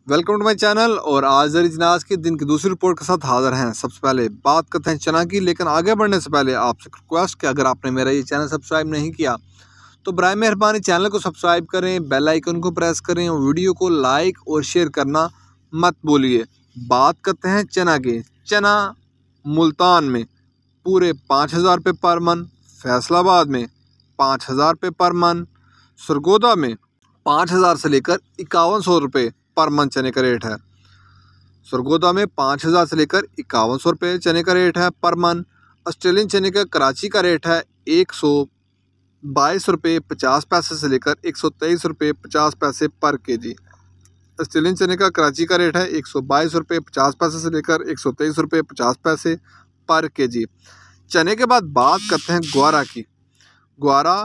Welcome to my channel. और आज जरी जनाज के दिन की दूसरी रिपोर्ट के साथ हाजिर हैं। सबसे पहले बात करते हैं चना की, लेकिन आगे बढ़ने से पहले आपसे रिक्वेस्ट कि अगर आपने मेरा ये चैनल सब्सक्राइब नहीं किया तो बराए मेहरबानी चैनल को सब्सक्राइब करें, बेल आइकन को प्रेस करें और वीडियो को लाइक और शेयर करना मत भूलिए। बात करते हैं चना की। चना मुल्तान में पूरे 5,000 रुपये पर मन, फैसलाबाद में 5,000 रुपये पर मन, सरगोदा में 5,000 से लेकर 5100 रुपये पर मन चने का रेट है। सरगोदा में 5,000 से लेकर 5100 रुपये चने का रेट है पर मन। ऑस्ट्रेलियन चने का कराची का रेट है 122 रुपये 50 पैसे से लेकर 123 रुपये 50 पैसे पर केजी। ऑस्ट्रेलियन चने का कराची का रेट है 122 रुपये 50 पैसे से लेकर 123 रुपये 50 पैसे पर केजी। चने के बाद बात करते हैं ग्वारा की। ग्वारा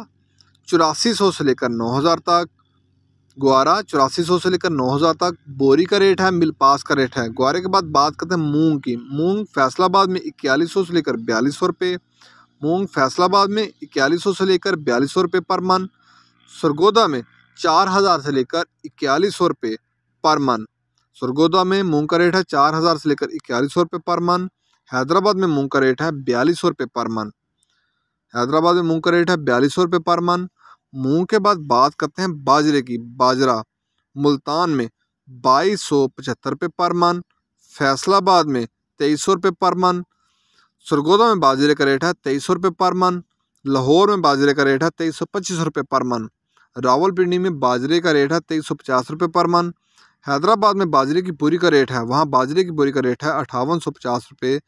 8400 से लेकर 9,000 तक। ग्वारा 8400 से लेकर 9,000 तक बोरी का रेट है, मिल पास का रेट है। ग्वारे के बाद बात करते हैं मूंग की। मूंग फैसलाबाद में 4100 से लेकर 4200 रुपये। मूंग फैसलाबाद में 4100 से लेकर 4200 रुपये पर मन। सरगोदा में 4,000 से लेकर 4100 रुपये पर मन। सरगोदा में मूंग का रेट है 4,000 से लेकर 4100 रुपये पर मन। हैदराबाद में मूंग का रेट है 4200 रुपये पर मन। हैदराबाद में मूंग का रेट है 4200 रुपये पर मन। मूंग के बाद बात करते हैं बाजरे की। बाजरा मुल्तान में 2275 रुपये पर मन। फैसलाबाद में 2300 रुपये पर मन। सरगोदा में बाजरे का रेट है 2300 रुपये पर मन। लाहौर में बाजरे का रेट है 2325 रुपये पर मन। रावलपिंडी में बाजरे का रेट है 2350 रुपये पर मन। हैदराबाद में बाजरे की बोरी का रेट है, वहाँ बाजरे की बोरी का रेट है 5850 रुपये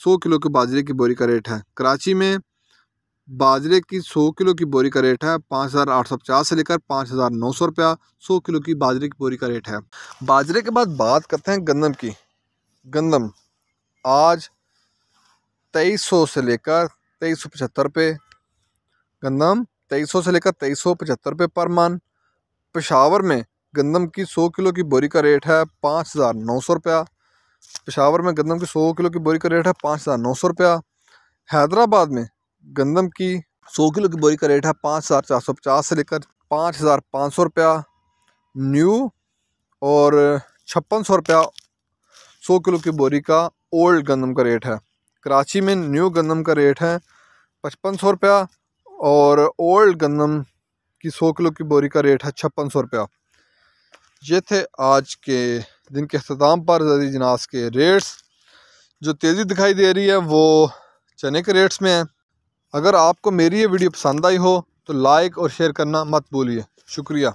100 किलो की बाजरे की बोरी का रेट है। कराची में बाजरे की 100 किलो की बोरी का रेट है 5,850 से लेकर 5,900 रुपया 100 किलो की बाजरे की बोरी का रेट है। बाजरे के बाद बात करते हैं गंदम की। गंदम आज 2300 से लेकर 2375 रुपये। गंदम 2300 से लेकर 2375 रुपये पर मन। पेशावर में गंदम की 100 किलो की बोरी का रेट है 5,900 रुपया। पेशावर में गंदम की 100 किलो की बोरी का रेट है 5,900 रुपया। हैदराबाद में गंदम की 100 किलो की बोरी का रेट है 5,450 से लेकर 5,500 रुपया न्यू और 5,600 रुपया 100 किलो की बोरी का ओल्ड गंदम का रेट है। कराची में न्यू गंदम का रेट है 5,500 रुपया और ओल्ड गंदम की 100 किलो की बोरी का रेट है 5,600 रुपया। ये थे आज के दिन के अख्ताम पर ज़री जिनास के रेट्स। जो तेज़ी दिखाई दे रही है वो चने के रेट्स में है। अगर आपको मेरी ये वीडियो पसंद आई हो तो लाइक और शेयर करना मत भूलिए। शुक्रिया।